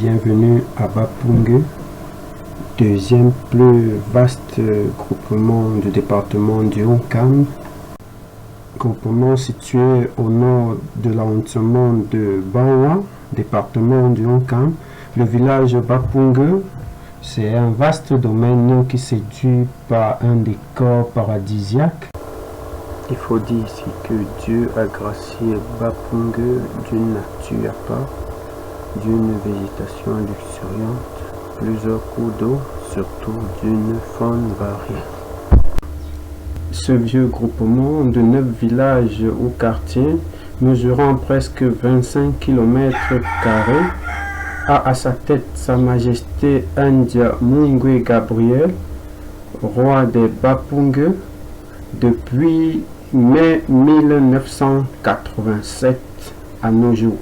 bienvenue à Bapungue, deuxième plus vaste groupement du département du Haut-Kam, groupement situé au nord de l'arrondissement de Bawa, département du Haut-Kam. Le village Bapungue, c'est un vaste domaine qui séduit par un décor paradisiaque. Il faut dire ici que Dieu a gracié Bapungue d'une nature à part, d'une végétation luxuriante, plusieurs cours d'eau, surtout d'une faune variée. Ce vieux groupement de 9 villages ou quartiers, mesurant presque 25 km², a à sa tête Sa Majesté India Mungwe Gabriel, roi des Bapungue, depuis mai 1987 à nos jours.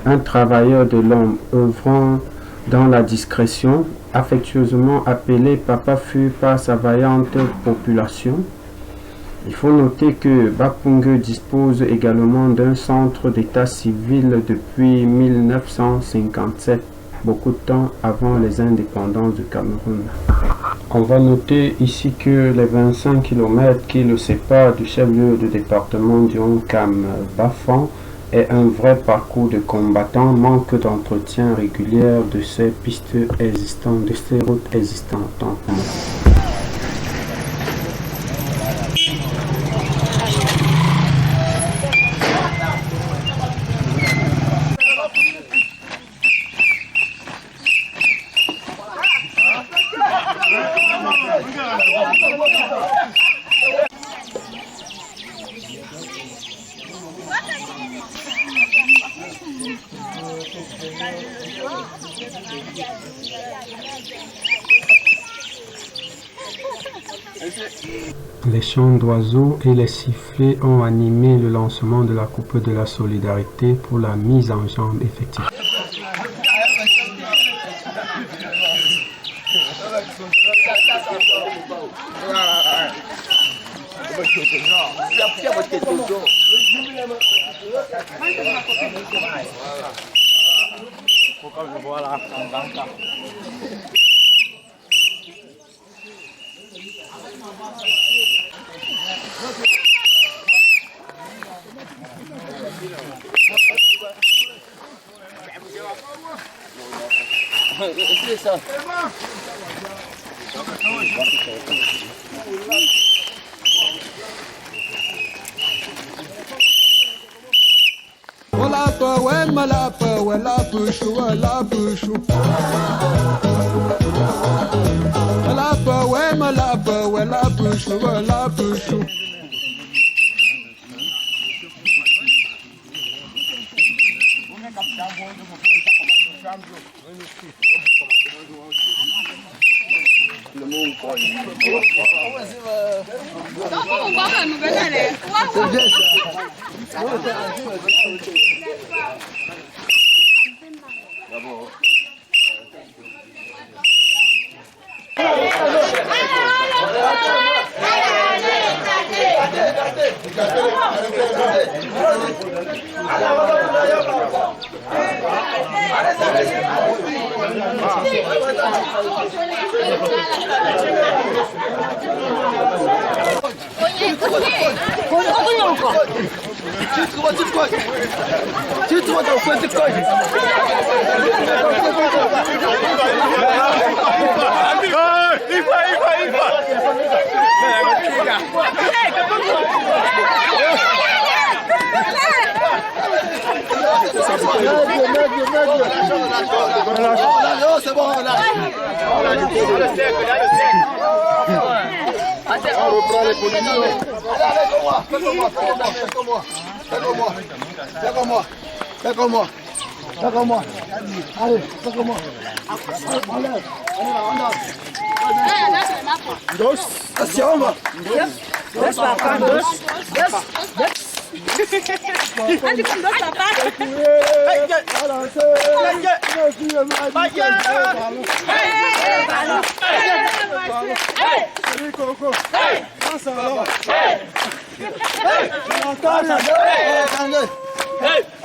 Un travailleur de l'homme œuvrant dans la discrétion, affectueusement appelé Papa Fu par sa vaillante population. Il faut noter que Bapungue dispose également d'un centre d'état civil depuis 1957, beaucoup de temps avant les indépendances du Cameroun. On va noter ici que les 25 km qui le séparent du chef-lieu du département du Haut-Kam, Bafang, est un vrai parcours de combattants, manque d'entretien régulier de ces pistes existantes, de ces routes existantes. Les chants d'oiseaux et les sifflets ont animé le lancement de la Coupe de la Solidarité pour la mise en jambe effective.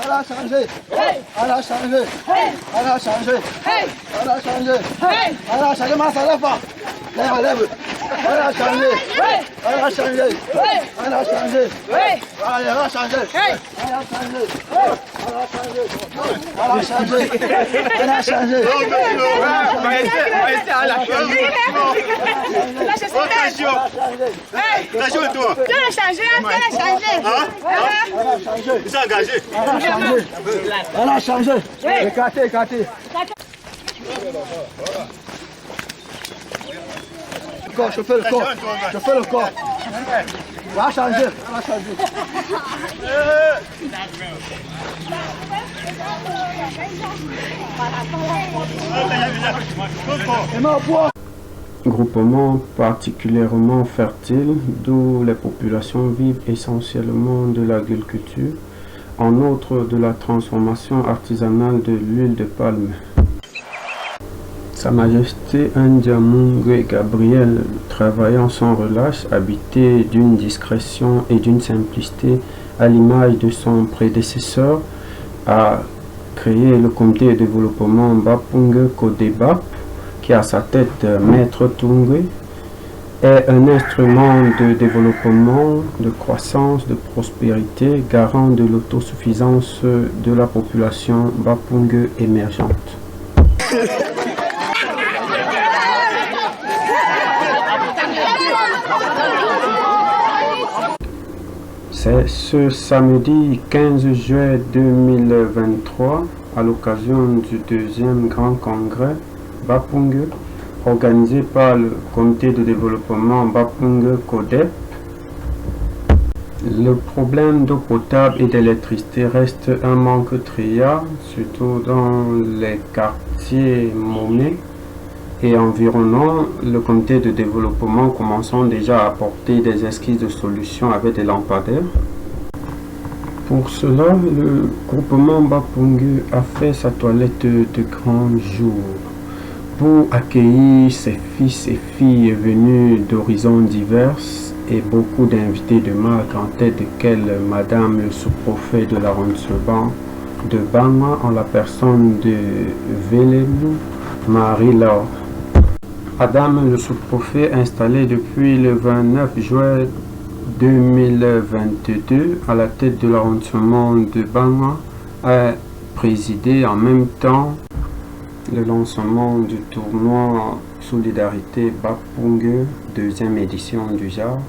Elle a changé. Elle a changé. Elle a changé. Elle a changé. Elle a changé. Ma lève pas. Lève, lève. Elle a changé. Elle a changé. Elle a changé. Elle a changé. Elle a changé. Elle a changé. Elle a changé. Elle a changé. Écartez, écartez. Je fais le corps. Je fais le corps. Elle a changé. Elle a changé. Groupement particulièrement fertile, d'où les populations vivent essentiellement de l'agriculture, en outre de la transformation artisanale de l'huile de palme. Sa Majesté Ndiamungwe Gabriel, travaillant sans relâche, habité d'une discrétion et d'une simplicité à l'image de son prédécesseur, a créé le comité de développement Bapungue Kodebap, qui a à sa tête Maître Tungwe, est un instrument de développement, de croissance, de prospérité, garant de l'autosuffisance de la population Bapungue émergente. C'est ce samedi 15 juillet 2023, à l'occasion du deuxième grand congrès Bapungue, organisé par le comité de développement Bapungue Kodep. Le problème d'eau potable et d'électricité reste un manque criard, surtout dans les quartiers Momé et environnants. Le comité de développement commençant déjà à apporter des esquisses de solutions avec des lampadaires. Pour cela, le groupement Bapungue a fait sa toilette de grand jour pour accueillir ses fils et filles venus d'horizons divers et beaucoup d'invités de marque, en tête desquels Madame le sous-préfet de l'arrondissement de Bangma en la personne de Velemu Marie-Laure. Madame le sous-préfet, installé depuis le 29 juin 2022 à la tête de l'arrondissement de Bangma, a présidé en même temps le lancement du tournoi Solidarité Bapungue, deuxième édition du genre,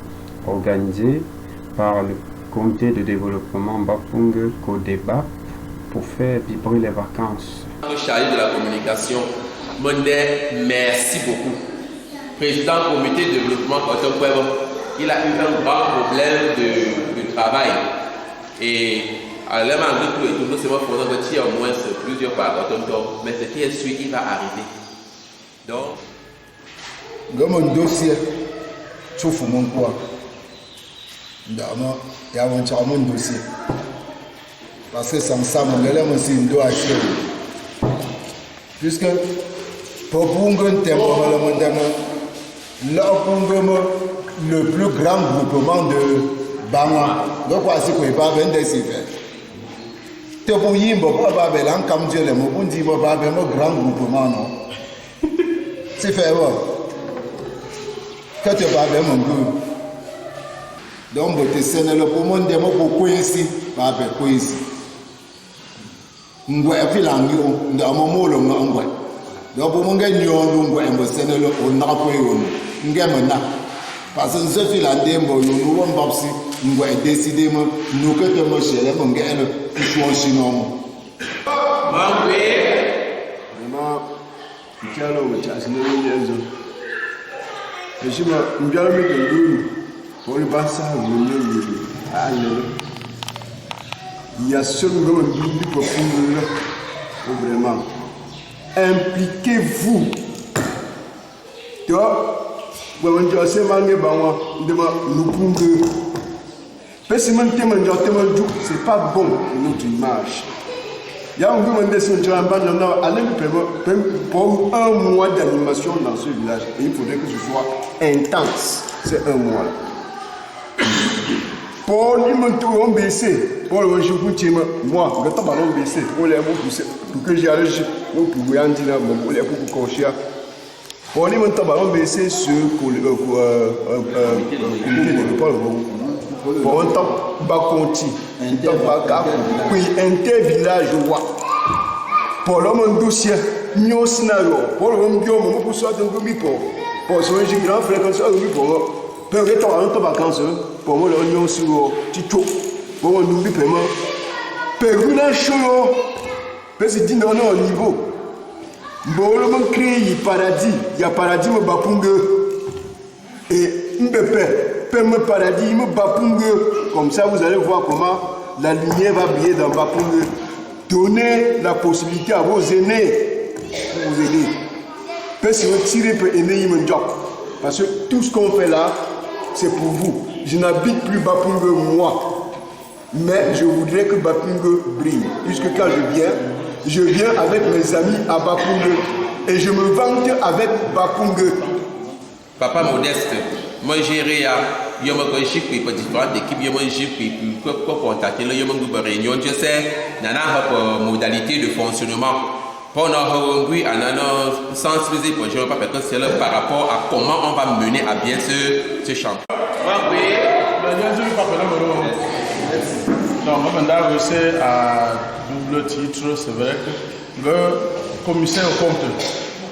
organisé par le comité de développement Bapungue Kodebap pour faire vibrer les vacances. Chargé de la communication, Mondé, merci beaucoup. Président comité de développement Coton Pueblo, il a eu un grand problème de travail. Et à l'heure où et tout, nous sommes pendant que tu as au moins plusieurs par Coton, mais ce qui est sûr, il va arriver. Donc, dans mon dossier, tu fais mon quoi? Il y a un dossier. Parce que sans ça, mon élève aussi doit acheter. Puisque pour Bungun le plus grand groupement de Bangma, donc voici qu'on va vendre des effets. Tu peux y aller, comme Dieu le mot, on dit que un grand groupement, non? C'est fait, que tu vas faire mon goût. Donc, c'est le poumon de mon beaucoup ici, pas de ici. Ngwe filango nda momolo ngwe do bo nge nyondo ngwe mbo senelo onako yono ngeme na parce que ce filande mbo yono wo mbapsi ngwe décider mo nous que te mo chere mo ngelo tucho chinomo mangwe vraiment ikalo mutasi no nyenzo eshima mbyalo mi ngulu pour le basa ngulu allez. Il y a seulement un but profond vraiment. Impliquez-vous. Tu vois, quand on dit c'est pas bon pour notre image. Il y a un pour un mois d'animation dans ce village. Et il faudrait que ce soit intense. C'est un mois. Pour lui me baisser, pour le jeu pour moi, je t'en ballon baisser, pour les mots pour que j'y aille, pour que j'y aille, pour les pour cocher. Pour lui me ballon baisser sur le comité de l'école. Pour un temps, bas conti, un temps bas puis inter-village, pour l'homme dossier, nous scénario, pour l'homme guillaume, pour sortir de bipo, pour son grand frère, comme ça, pour peut-être un temps vacances, pour moi, l'oignon sur Tito, pour nous lui paiement. Pérou n'a chaud, parce que dit non, non, au niveau. Bon, l'homme crée le paradis, il y a paradis, me bapungue, et me paradis, me bapungue. Comme ça, vous allez voir comment la lumière va briller dans Bapungue. Donnez la possibilité à vos aînés pour vous aider. Parce que vous tirez pour aider mon job. Parce que tout ce qu'on fait là, c'est pour vous. Je n'habite plus Bapungue moi. Mais je voudrais que Bapungue brille. Puisque quand je viens avec mes amis à Bapungue. Et je me vante avec Bapungue. Papa Modeste, moi j'irai à Yomakoshi pour différentes équipes, Yomakoshi pour contacter le Yomakoshi réunion. Je sais, nana modalité de fonctionnement. Pour nous, oui, on sensibiliser pour je pas parce que c'est par rapport à comment on va mener à bien ce championnat. Donc, on va réussir à double titre, c'est vrai que le commissaire au compte,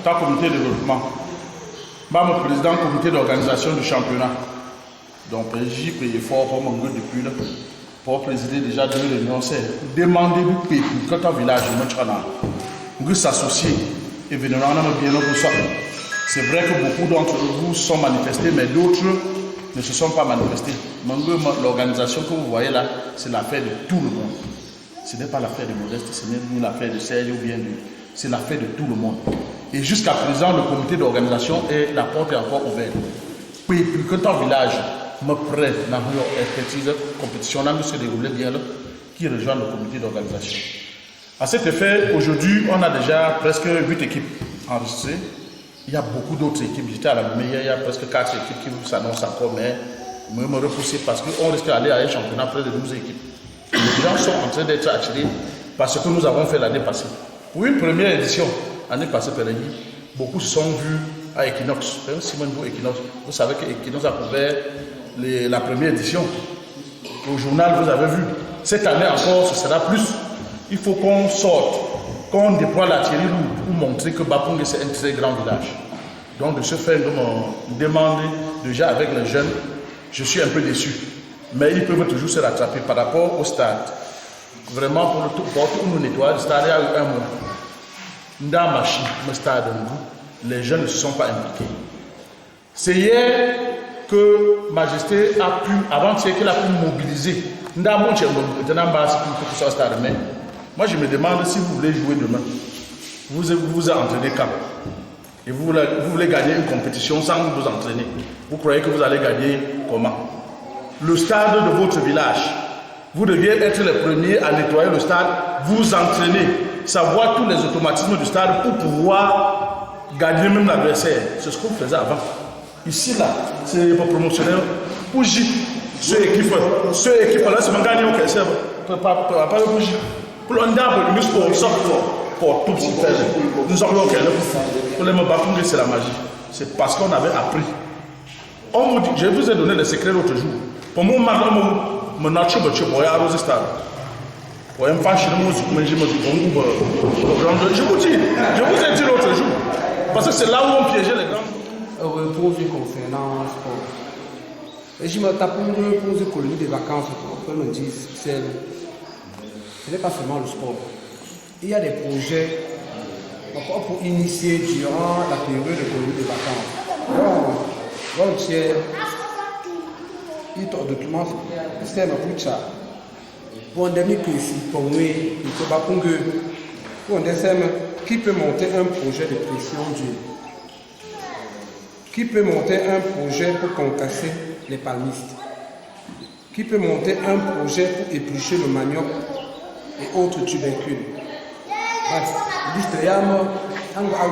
ta comité de développement, mon président du comité d'organisation du championnat. Donc, j'ai payé fort pour mon groupe depuis là, pour présider déjà 2 réunions. C'est demander du pays, quand un village, nous s'associer et venir en bien pour ça. C'est vrai que beaucoup d'entre vous sont manifestés, mais d'autres ne se sont pas manifestés. L'organisation que vous voyez là, c'est l'affaire de tout le monde. Ce n'est pas l'affaire de Modeste, ce n'est pas l'affaire de Serge ou bien de... C'est l'affaire de tout le monde. Et jusqu'à présent, le comité d'organisation et la porte est encore ouverte. Puis, que ton village me prête dans leur expertise, compétition, là, se déroulait bien là, qui rejoint le comité d'organisation. À cet effet, aujourd'hui, on a déjà presque 8 équipes enregistrées. Il y a beaucoup d'autres équipes. J'étais à la meilleure, il y a presque 4 équipes qui s'annoncent encore, mais je me repousser parce qu'on risque d'aller à un championnat près de 12 équipes. Les gens sont en train d'être attirés par ce que nous avons fait l'année passée. Pour une première édition, l'année passée, beaucoup se sont vus à Equinox. Simon Equinox. Vous savez que Equinox a couvert la première édition. Au journal, vous avez vu. Cette année encore, ce sera plus. Il faut qu'on sorte, qu'on déploie l'artillerie pour montrer que Bapungue c'est un très grand village. Donc de ce fait, nous me demander déjà avec les jeunes, je suis un peu déçu. Mais ils peuvent toujours se rattraper par rapport au stade. Vraiment, pour tout nous nettoyer, le stade il y a eu 1 mois. Dans ma machine, le stade, les jeunes ne se sont pas impliqués. C'est hier que Majesté a pu, avant-hier qu'elle a pu mobiliser. Moi, je me demande si vous voulez jouer demain. Vous entraînez quand? Et vous voulez gagner une compétition sans vous entraîner. Vous croyez que vous allez gagner comment? Le stade de votre village. Vous deviez être les premiers à nettoyer le stade, vous entraîner, savoir tous les automatismes du stade pour pouvoir gagner même l'adversaire. C'est ce qu'on faisait avant. Ici, là, c'est pour promotionnel. Pour J, ce équipe-là, c'est mon gagnant qui est pas pour J. Pour l'andable, nous sommes pour tout ce qui fait. Nous avons pour les Bapungue, c'est la magie. C'est parce qu'on avait appris. On vous dit, je vous ai donné le secret l'autre jour. Pour moi, je vous dis, je vous ai dit l'autre jour. Parce que c'est là où on piégeait les grands. Pour vie concernant le sport. Et je me tape pour une colonie de vacances. On me dit, ce n'est pas seulement le sport. Il y a des projets encore pour initier durant la période de colonie de vacances. Donc, c'est il document c'est ma future. Pour demi que si pour nous, il faut pas pour qui peut monter un projet de pression dure. Qui peut monter un projet pour concasser les palmistes? Qui peut monter un projet pour éplucher le manioc et autres tubercules? Bref, il y a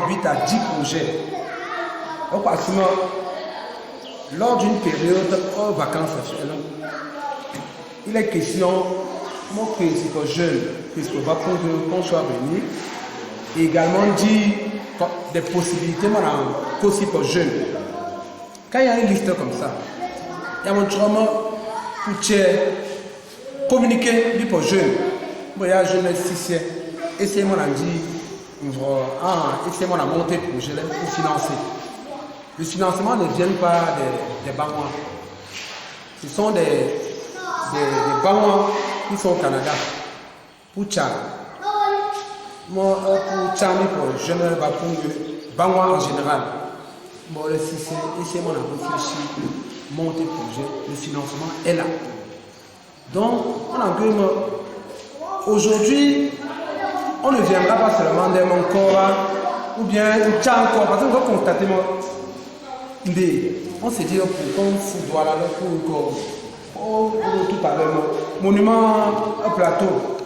8 à 10 projets. Au passement, lors d'une période aux vacances, il est question, mon principe jeune, puisque va pour qu'on soit venu, et également dit des possibilités aussi pour jeunes. Quand il y a une liste comme ça, il y a mon trauma pour communiquer pour jeunes. Il y a jeune ici, et c'est mon dit, c'est mon monté pour projet pour financer. Le financement ne vient pas des Bangwa. Ce sont des Bangwa qui sont au Canada, pour Tchad. Moi, pour Tchad, pour jeunes Bangwa en général. Bon, le CC, et c'est mon réfléchi, monter projet, le financement est là. Donc, on a aujourd'hui, on ne viendra pas seulement d'un mon corps ou bien un Tchad encore, parce qu'on va constater, on se dit pour qu'on fout voilà pour tout à l'heure, monument, un plateau,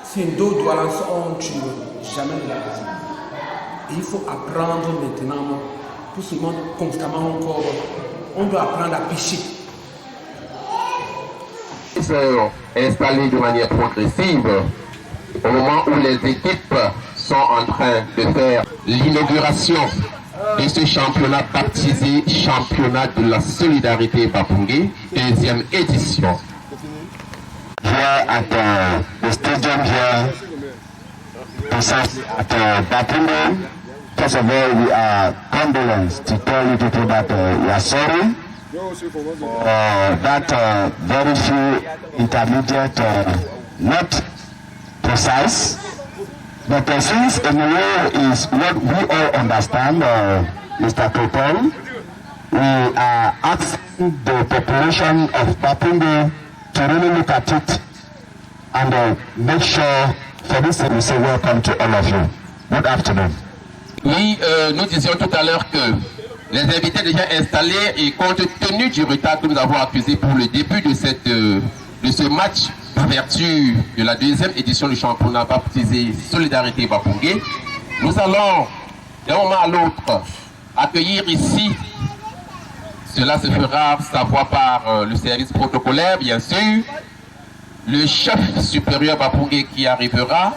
si une dos doit lancer, on tue jamais de la raison. Il faut apprendre maintenant, pour ce monde constamment encore, on doit apprendre à pêcher. Installés de manière progressive, au moment où les équipes sont en train de faire l'inauguration de ce championnat baptisé Championnat de la Solidarité Bapungé, deuxième édition. Here at the stadium here, at Bapungé. First of all, we are condolence to tell you people that we are sorry that very few intermediate, not precise, but since anyway is what we all understand, Mr. Topol, we are asking the population of Bapungé to really look at it and make sure for this we say welcome to all of you. Good afternoon. Oui, nous disions tout à l'heure que les invités déjà installés et compte tenu du retard que nous avons accusé pour le début de ce match en vertu de la deuxième édition du championnat baptisé Solidarité Bapungé, nous allons d'un moment à l'autre accueillir ici, cela se fera savoir par le service protocolaire bien sûr, le chef supérieur Bapungé qui arrivera,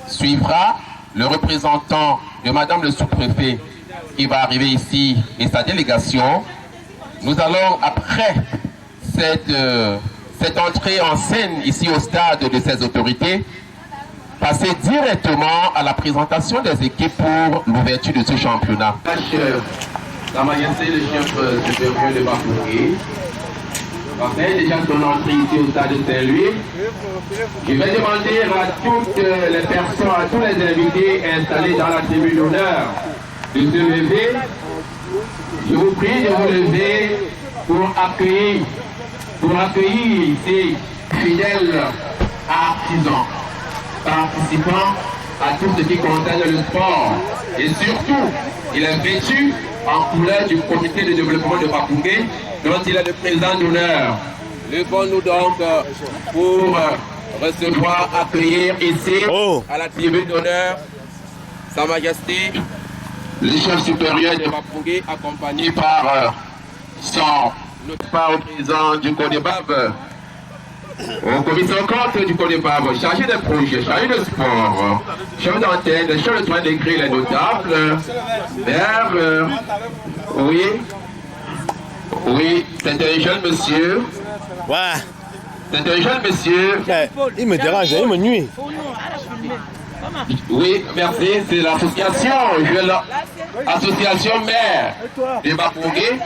suivra le représentant de Madame le sous-préfet qui va arriver ici et sa délégation. Nous allons, après cette entrée en scène ici au stade de ces autorités, passer directement à la présentation des équipes pour l'ouverture de ce championnat. Sa Majesté le chef supérieur de Bapungé va faire déjà son entrée ici au stade de Saint-Louis. Je vais demander à toutes les personnes, à tous les invités installés dans la tribune d'honneur de se lever. Je vous prie de vous lever pour accueillir ces fidèles artisans, participants à tout ce qui concerne le sport. Et surtout, il est vêtu en couleur du comité de développement de Bapungé, dont il est le président d'honneur. Levons-nous donc pour recevoir, accueillir ici à la tribune d'honneur Sa Majesté le chef supérieur de Bapungé, accompagné par au président du CODEBAB, au commissaire compte du CODEBAB, chargé des projets, chargé de sport, chef d'antenne, chef de soins d'écrire les notables, maire, oui, c'est un jeune monsieur. Ouais. C'est un jeune monsieur. Il me dérange, il me nuit. Oui, merci, c'est l'association, association mère de Bapungé.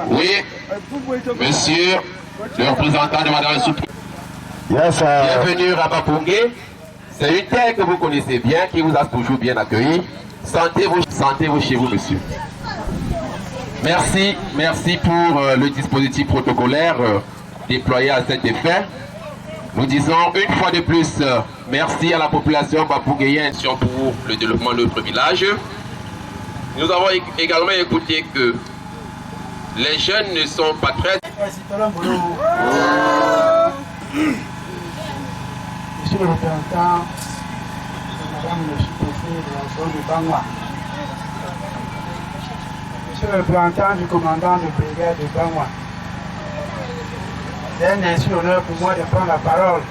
Oui, monsieur, le représentant de Madame Soup. Bienvenue à Bapungé. C'est une terre que vous connaissez bien, qui vous a toujours bien accueilli. Sentez-vous chez vous, monsieur. Merci pour le dispositif protocolaire déployé à cet effet. Nous disons une fois de plus merci à la population bapungéenne pour le développement de notre village. Nous avons également écouté que les jeunes ne sont pas très... Monsieur le représentant de Madame le sous-préfet de la zone de Bangwa, Monsieur le représentant du commandant de brigade de Bangwa, C'est un insu honneur pour moi de prendre la parole.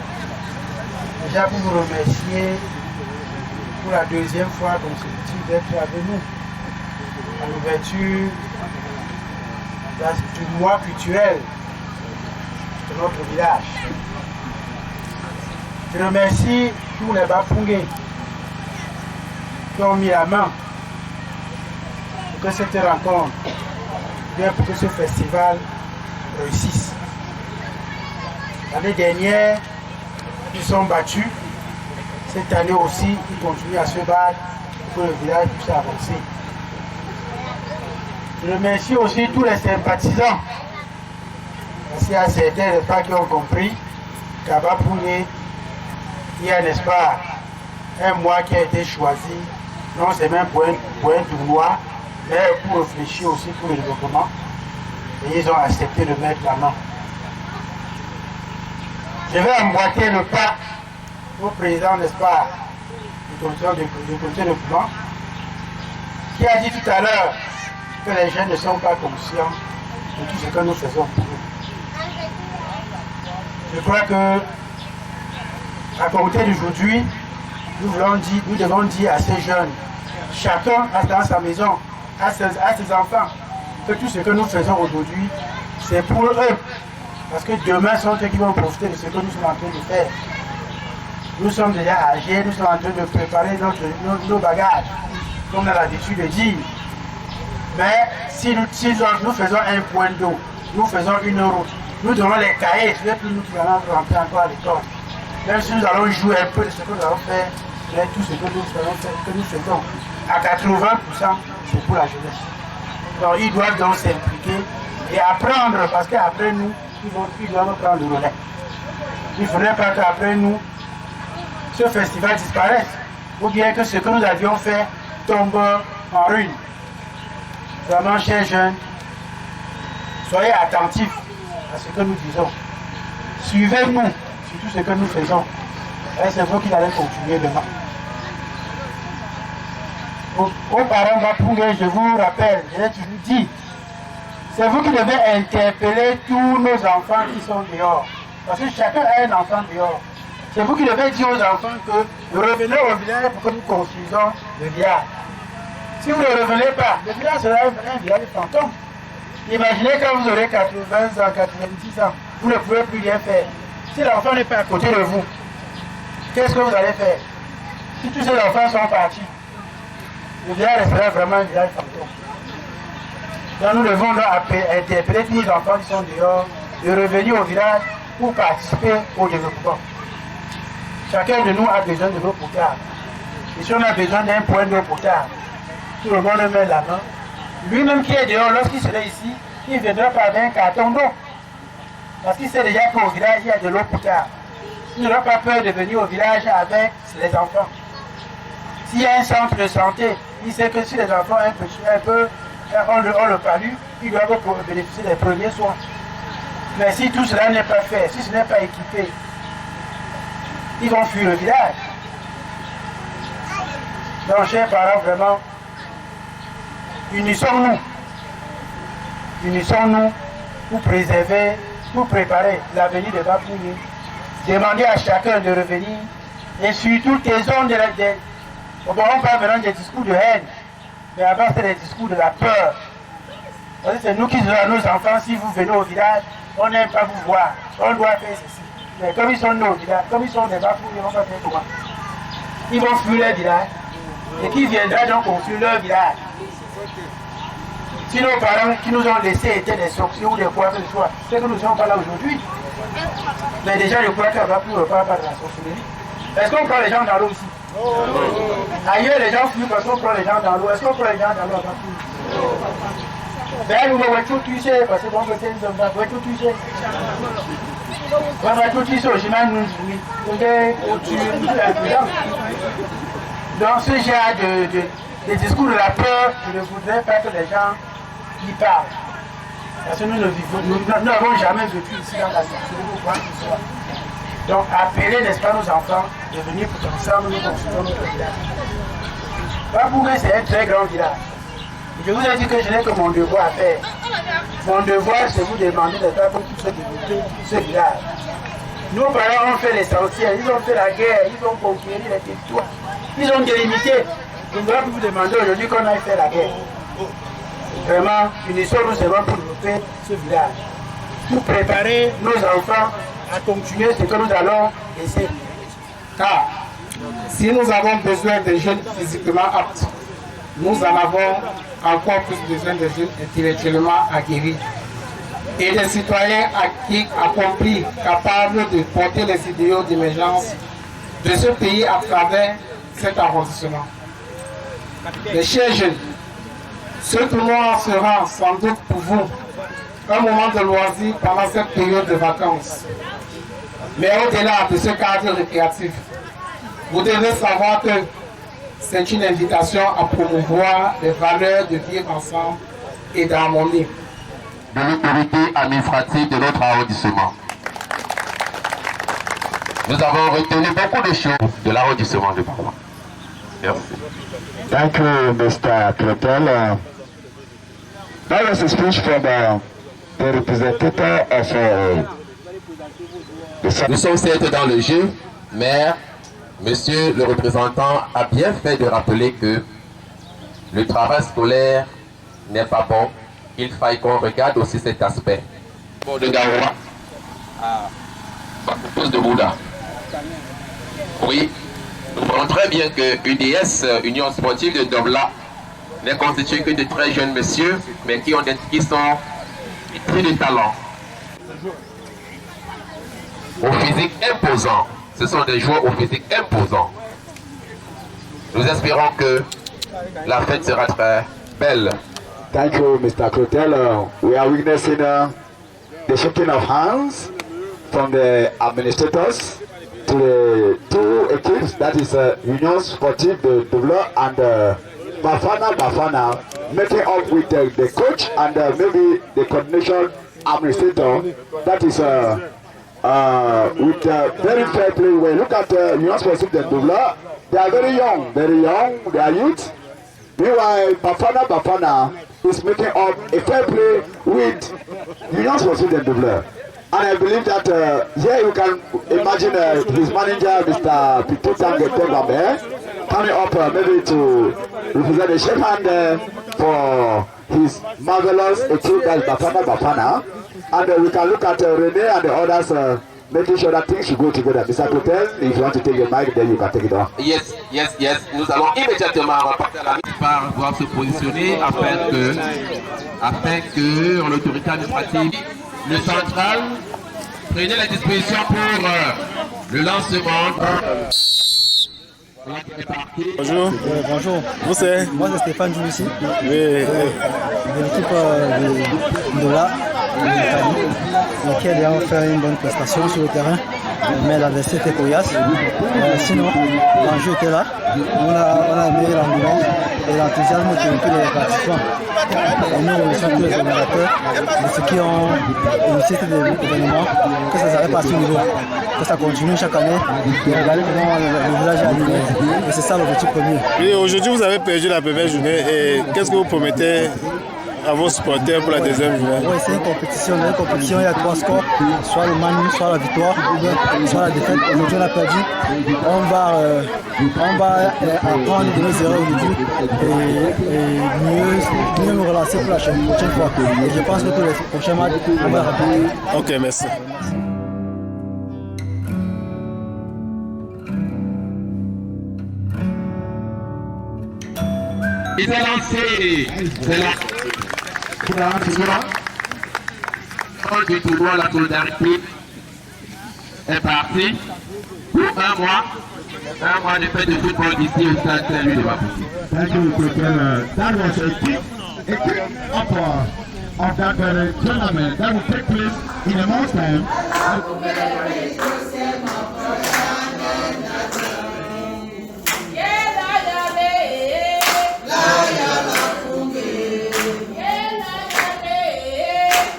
Déjà pour vous remercier pour la deuxième fois consécutive d'être avec nous à l'ouverture du mois culturel de notre village. Je remercie tous les Bapungais qui ont mis la main pour que cette rencontre, bien pour que ce festival réussisse. L'année dernière, ils sont battus. Cette année aussi, ils continuent à se battre pour que le village puisse avancer. Je remercie aussi tous les sympathisants. Merci à certains des pas qui ont compris qu'à Bapungé, il y a, n'est-ce pas, un mois qui a été choisi, non seulement pour un tournoi, mais pour réfléchir aussi pour le développement. Et ils ont accepté de mettre la main. Je vais emboîter le pas au président, n'est-ce pas, du comité de développement, qui a dit tout à l'heure que les jeunes ne sont pas conscients de tout ce que nous faisons pour eux. Je crois que, à compter d'aujourd'hui, nous devons dire à ces jeunes, chacun dans sa maison, à ses enfants, que tout ce que nous faisons aujourd'hui, c'est pour eux. Parce que demain sont eux qui vont profiter de ce que nous sommes en train de faire. Nous sommes déjà âgés, nous sommes en train de préparer nos bagages, comme on a l'habitude de dire. Mais si nous faisons un point d'eau, nous faisons une route, nous donnons les cahiers, ce n'est plus nous qui allons rentrer encore à l'école. Même si nous allons jouer un peu de ce que nous allons faire, mais tout ce que nous faisons, à 80%, c'est pour la jeunesse. Donc ils doivent donc s'impliquer et apprendre, parce qu'après nous, ils doivent prendre le relais. Il ne faudrait pas qu'après nous, ce festival disparaisse, ou bien que ce que nous avions fait tombe en ruine. Vraiment, chers jeunes, soyez attentifs à ce que nous disons. Suivez-nous sur tout ce que nous faisons. Et c'est vous qui allez continuer demain. Aux parents Bapungé, je vous rappelle, je l'ai toujours dit, c'est vous qui devez interpeller tous nos enfants qui sont dehors. Parce que chacun a un enfant dehors. C'est vous qui devez dire aux enfants que revenez au village pour que nous construisons le village. Si vous ne revenez pas, le village sera un village fantôme. Imaginez quand vous aurez 80 ans, 90 ans, vous ne pouvez plus rien faire. Si l'enfant n'est pas à côté de vous, qu'est-ce que vous allez faire? Si tous ces enfants sont partis, le village restera vraiment un village fantôme. Donc nous devons interpeller tous les enfants qui sont dehors de revenir au village pour participer au développement. Chacun de nous a besoin de l'eau potable. Et si on a besoin d'un point d'eau potable, tout le monde met la main. Lui-même qui est dehors, lorsqu'il sera ici, il ne viendra pas avec un carton d'eau. Parce qu'il sait déjà qu'au village, il y a de l'eau potable. Il n'aura pas peur de venir au village avec les enfants. S'il y a un centre de santé, il sait que si les enfants on le palue, ils doivent bénéficier des premiers soins. Mais si tout cela n'est pas fait, si ce n'est pas équipé, ils vont fuir le village. Donc, chers parents, vraiment, unissons-nous. Unissons-nous pour préserver, pour préparer l'avenir de Bapungé. Demandez à chacun de revenir et surtout taisons de la dette. On parle maintenant des discours de haine, mais avant c'est des discours de la peur. Parce que c'est nous qui disons à nos enfants, si vous venez au village, on n'aime pas vous voir, on doit faire ceci. Mais comme ils sont nés au village, comme ils sont des Bapungés, on va faire comment? Ils vont fuir leur village. Et qui viendra donc construire leur village? Si nos parents qui nous ont laissés étaient des sorciers ou des quoi que ce soit, c'est que nous ne sommes pas là aujourd'hui. Mais déjà, je crois qu'on va plus reparler de la sorcellerie. Est-ce qu'on prend les gens dans l'eau ici? Ailleurs, les gens fuient parce qu'on prend les gens dans l'eau. Est-ce qu'on prend les gens dans l'eau? Ben, nous devons tout toucher parce que bon, côté, nous devons tout toucher. On va tout toucher au chemin, nous dans ce genre de discours de la peur, je ne voudrais pas que les gens y parlent. Parce que nous n'avons jamais vécu ici dans la sorcellerie ou quoi que ce soit. Donc, appelez, n'est-ce pas, nos enfants de venir pour qu'ensemble nous construisons notre village. Bapungé, c'est un très grand village. Je vous ai dit que je n'ai que mon devoir à faire. Mon devoir, c'est vous demander de faire pour tous ce village. Nos parents ont fait l'essentiel, ils ont fait la guerre, ils ont conquéri les territoires, ils ont délimité. Je ne dois plus vous demander aujourd'hui qu'on aille faire la guerre. Vraiment, unissons nous serons pour développer ce village, pour préparer nos enfants à continuer ce que nous allons essayer. Car si nous avons besoin de jeunes physiquement aptes, nous en avons encore plus besoin de jeunes intellectuellement aguerris et des citoyens accomplis, capables de porter les idéaux d'émergence de ce pays à travers cet arrondissement. Les chers jeunes, ce tournoi sera sans doute pour vous un moment de loisir pendant cette période de vacances. Mais au-delà de ce cadre récréatif, vous devez savoir que c'est une invitation à promouvoir les valeurs de vivre ensemble et d'harmonie. De l'autorité administrative de notre arrondissement. Nous avons retenu beaucoup de choses de l'arrondissement de Barrois. Merci. Thank you, Mr. Clotel. Now there's a speech from the representative of Nous sommes certes dans le jeu, mais Monsieur le représentant a bien fait de rappeler que le travail scolaire n'est pas bon. Il faille qu'on regarde aussi cet aspect. Bon, de Garoua à Bakopos de Bouddha. Oui, nous voyons très bien que UDS, Union Sportive de Dobla, n'est constituée que de très jeunes messieurs, mais qui sont très de talent. Au physique imposant. Ce sont des joueurs au physique imposant. Nous espérons que la fête sera très belle. Thank you, Mr. Clotel. We are witnessing the shaking of hands from the administrators to the two equipes, that is Union Sportive de Dobla and Bafana, making up with the coach and maybe the coordination administrator, that is with very fair play. When you look at Union Sportive de Dobla, they are very young, they are youth. Meanwhile, Bafana is making up a fair play with Union Sportive de Dobla. And I believe that here you can imagine his manager, Mr. Pito Tangabé, coming up maybe to represent the shake hand for his marvelous equipe, that is Bafana. And we can look at René and the others making sure that things should go together. Mr. Clotel, if you want to take your mic, then you can take it on. Yes. Nous allons immédiatement repartir la liste par pouvoir se positionner afin que l'autorité administrative, le central, prenne les dispositions pour le lancement. Bonjour. Bonjour. Vous c'est? Moi c'est Stéphane Jouissi. Oui. De l'équipe de là, qui a déjà fait une bonne prestation sur le terrain. Mais l'adversaire était coriace. Sinon, l'enjeu était là. On a aimé l'ambiance et l'enthousiasme que les participants. Et nous remercions tous les organisateurs de ceux qui ont initié cet événement, que ça s'arrête pas à ce niveau, que ça continue chaque année, et regarder comment le village est animé. Et c'est ça l'objectif premier. Oui, aujourd'hui vous avez perdu la première journée et qu'est-ce que vous promettez à vos supporters pour la deuxième journée? Oui, c'est une compétition. Dans une compétition, il y a 3 scores, soit le manu, soit la victoire, ou bien soit la défaite. Aujourd'hui, on a perdu. On va apprendre de nos erreurs aujourd'hui et mieux nous relancer pour la prochaine fois. Et je pense que pour les prochains matchs, on va rappeler. Ok, merci. Il est lancé. C'est là. Du tournoi, la solidarité est parti pour un mois de fête de football ici au stade Saint-Louis de Bapouti. Thank you, Clotel. That was a quick up of that tournament that will take place in a month's time.